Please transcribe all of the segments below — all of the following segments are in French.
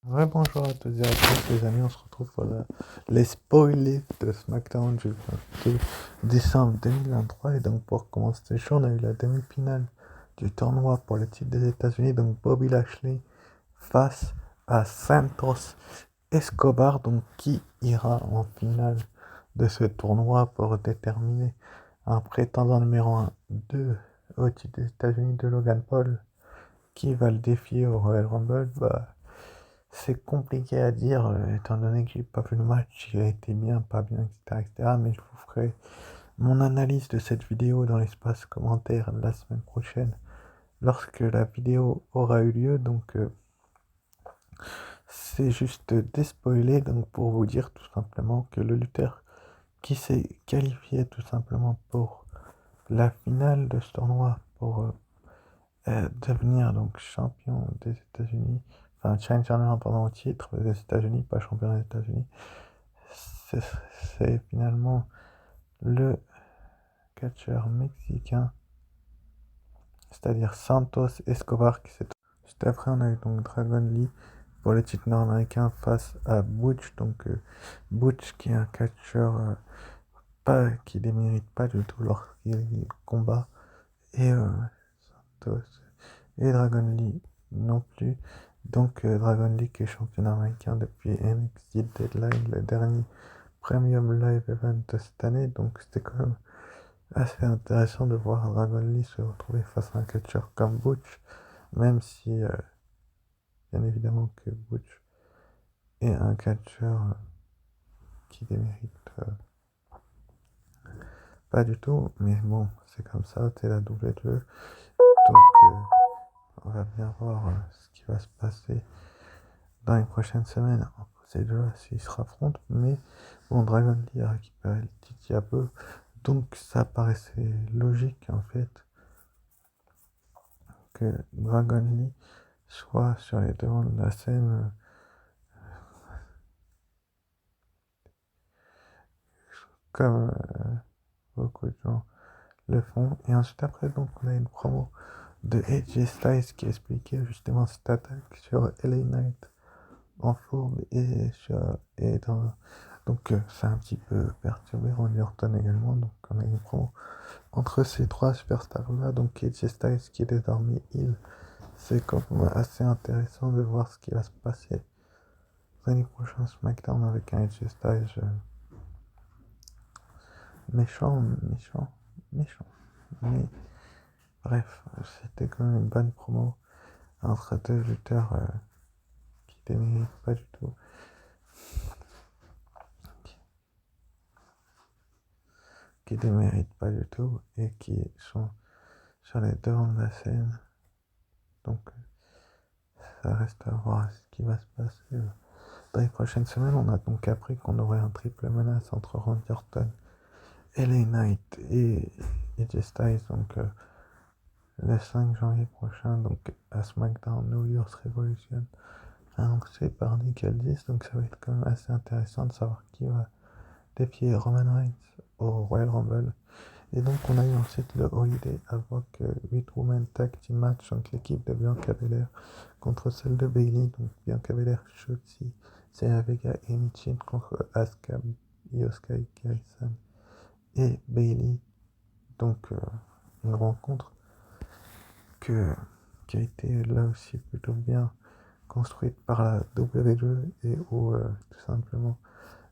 Ouais, bonjour à toutes et à tous les amis, on se retrouve pour les spoilers de SmackDown du 22 décembre 2023 et donc pour commencer ce show on a eu la demi-finale du tournoi pour le titre des États-Unis, donc Bobby Lashley face à Santos Escobar, donc qui ira en finale de ce tournoi pour déterminer un prétendant numéro 1 au titre des États-Unis de Logan Paul qui va le défier au Royal Rumble. C'est compliqué à dire, étant donné que j'ai pas vu le match, il a été bien, pas bien, etc., etc. Mais je vous ferai mon analyse de cette vidéo dans l'espace commentaire la semaine prochaine, lorsque la vidéo aura eu lieu. Donc, c'est juste despoiler, donc pour vous dire tout simplement que le lutteur qui s'est qualifié tout simplement pour la finale de ce tournoi, pour devenir donc champion des États-Unis, enfin challenger pendant au titre des États-Unis, pas champion des États-Unis. C'est c'est finalement le catcheur mexicain, c'est-à-dire Santos Escobar qui s'est. Juste après, on a eu donc Dragon Lee pour le titre nord-américain face à Butch, donc Butch qui est un catcheur pas qui démérite pas du tout lorsqu'il combat, et Santos et Dragon Lee non plus. Donc Dragon Lee qui est champion américain depuis NXT Deadline, le dernier Premium Live Event de cette année. Donc c'était quand même assez intéressant de voir Dragon Lee se retrouver face à un catcheur comme Butch, même si bien évidemment que Butch est un catcheur qui démérite pas du tout, mais bon, c'est comme ça, c'est la WWE. Donc on va bien voir ce qui va se passer dans les prochaines semaines entre ces deux-là s'ils se raffrontent. Mais bon, Dragon Lee a récupéré le titre il y a peu, donc ça paraissait logique en fait que Dragon Lee soit sur les devants de la scène, comme beaucoup de gens le font. Et ensuite après, donc on a une promo de AJ Styles qui expliquait justement cette attaque sur LA Knight en fourbe et dans. Donc c'est un petit peu perturbé Randy Orton également. Donc on a une promo entre ces trois superstars là, donc AJ Styles qui est désormais heel. C'est quand même assez intéressant de voir ce qui va se passer l'année prochaine SmackDown avec un AJ Styles méchant, méchant, méchant. Mais bref, c'était quand même une bonne promo entre deux lutteurs qui déméritent pas du tout. Qui déméritent pas du tout et qui sont sur les devants de la scène. Donc ça reste à voir ce qui va se passer. Dans les prochaines semaines, on a donc appris qu'on aurait un triple menace entre Randy Orton, LA Knight et AJ Styles, donc le 5 janvier prochain, donc à SmackDown New Year's Revolution, annoncé par Nick Aldis. Donc ça va être quand même assez intéressant de savoir qui va défier Roman Reigns au Royal Rumble. Et donc on a eu ensuite le Holiday avec 8 Women Tag Team Match, donc l'équipe de Bianca Belair contre celle de Bayley, donc Bianca Belair, Shotzi, Zelina Vega et Michin contre Asuka, Io Sky, Kairi et Bayley. Donc une rencontre que, qui a été là aussi plutôt bien construite par la WWE et où tout simplement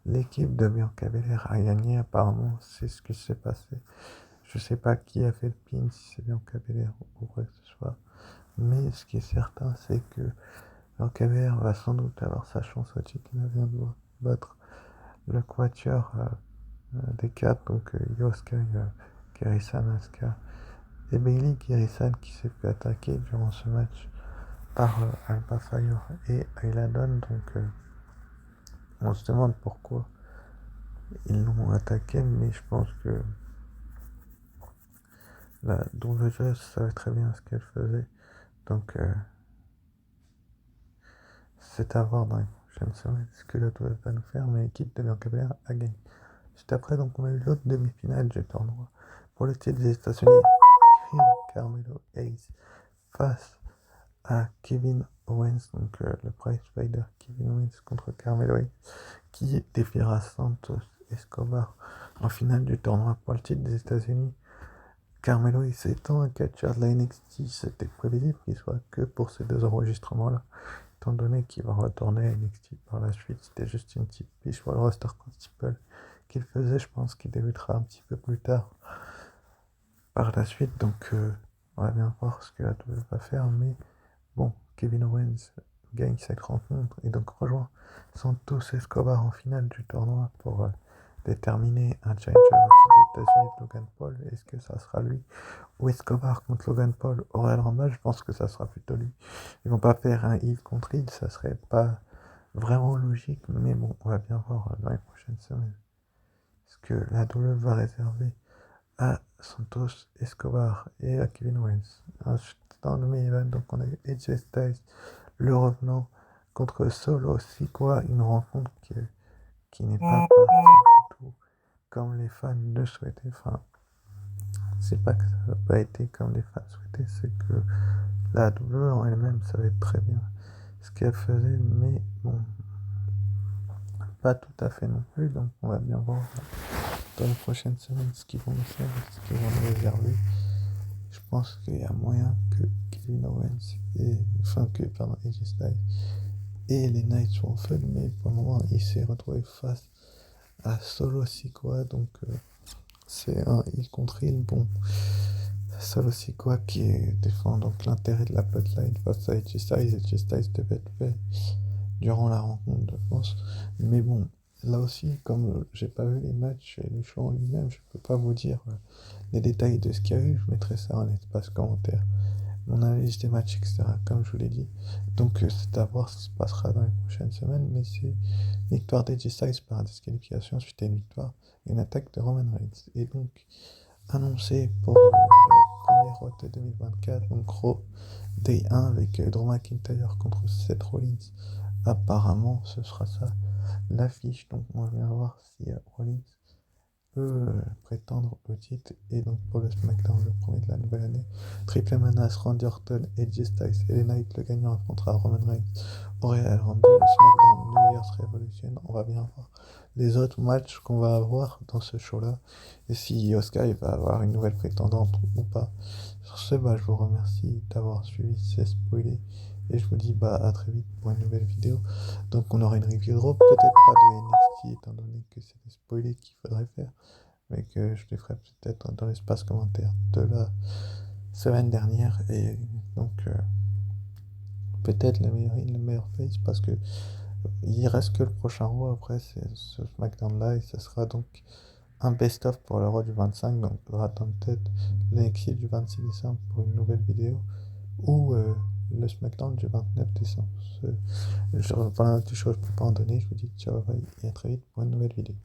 l'équipe de Bianca Belair a gagné. Apparemment c'est ce qui s'est passé. Je sais pas qui a fait le pin, si c'est Bianca Belair ou quoi que ce soit. Mais ce qui est certain, c'est que Bianca Belair va sans doute avoir sa chance au titre. Elle vient de battre le quatuor des quatre, donc Yosuke, Kirisan, Asuka et Bayley. Kirisan qui s'est fait attaquer durant ce match par Alpha Fire et Ayla Dawn. Donc on se demande pourquoi ils l'ont attaqué, mais je pense que la WWE savait très bien ce qu'elle faisait. Donc c'est à voir dans les prochaines semaines ce que la WWE va nous faire, mais l'équipe de Bianca Belair a gagné. Juste après, donc, on a eu l'autre demi-finale du tournoi pour le titre des États-Unis. Carmelo Hayes face à Kevin Owens, donc le prize fighter Kevin Owens contre Carmelo Hayes, qui défiera Santos Escobar en finale du tournoi pour le titre des États-Unis. Carmelo Hayes étant un catcheur de la NXT, c'était prévisible qu'il soit que pour ces deux enregistrements-là, étant donné qu'il va retourner à NXT par la suite. C'était juste une petite piche pour le roster principal qu'il faisait. Je pense qu'il débutera un petit peu plus tard par la suite, donc on va bien voir ce que la WWE va faire, mais bon, Kevin Owens gagne cette rencontre et donc rejoint Santos Escobar en finale du tournoi pour déterminer un challenger au titre des États-Unis de Logan Paul. Est-ce que ça sera lui ou Escobar contre Logan Paul au Royal Rumble? Je pense que ça sera plutôt lui. Ils vont pas faire un heel contre heel, ça serait pas vraiment logique, mais bon, on va bien voir dans les prochaines semaines ce que la WWE va réserver à Santos Escobar et à Kevin Owens. Ensuite, dans le main event, donc on a eu AJ Styles, le revenant, contre Solo Sikoa, une rencontre qui n'est pas partie du tout comme les fans le souhaitaient. Enfin, c'est pas que ça n'a pas été comme les fans souhaitaient, c'est que la WWE en elle-même savait très bien ce qu'elle faisait, mais bon, pas tout à fait non plus, donc on va bien voir dans les prochaines semaines ce qu'ils vont nous faire, ce qu'ils vont nous réserver. Je pense qu'il y a moyen que Kevin Owens AJ Styles et les Knights soient en fun, mais pour le moment il s'est retrouvé face à Solo Sikoa, donc c'est un il contre il. Bon, Solo Sikoa qui défend donc l'intérêt de la Bloodline face à AJ Styles. AJ Styles devait être fait durant la rencontre, je pense, mais bon, là aussi, comme j'ai pas vu les matchs et le show en lui-même, je peux pas vous dire les détails de ce qu'il y a eu. Je mettrai ça en espace commentaire, mon analyse des matchs, etc., comme je vous l'ai dit. Donc c'est à voir ce qui se passera dans les prochaines semaines, mais c'est victoire d'AJ Styles par disqualification suite à une victoire et une attaque de Roman Reigns. Et donc annoncé pour le premier Raw de 2024, donc Raw Day 1 avec Drew McIntyre contre Seth Rollins. Apparemment ce sera ça l'affiche, donc on va bien voir si Rollins peut prétendre au titre. Et donc pour le SmackDown, le premier de la nouvelle année, triple menace, Randy Orton, AJ Styles et les Knights, le gagnant affrontera Roman Reigns au Royal Rumble. SmackDown New Year's Revolution, on va bien voir les autres matchs qu'on va avoir dans ce show là et si Oscar va avoir une nouvelle prétendante ou pas. Sur ce, je vous remercie d'avoir suivi, c'est spoilé, et je vous dis à très vite pour une nouvelle vidéo. Donc on aura une review de Raw, peut-être pas de NXT étant donné que c'est des spoilés qu'il faudrait faire, mais que je les ferai peut-être dans l'espace commentaire de la semaine dernière. Et donc peut-être le meilleur face, parce que il reste que le prochain Raw après, c'est ce SmackDown là, et ce sera donc un best-of pour le Raw du 25, donc il faudra attendre peut-être l'NXT du 26 décembre pour une nouvelle vidéo, ou le SmackDown du 29 décembre. Voilà, des choses je peux pas en donner, je vous dis ciao, bye, et à très vite pour une nouvelle vidéo.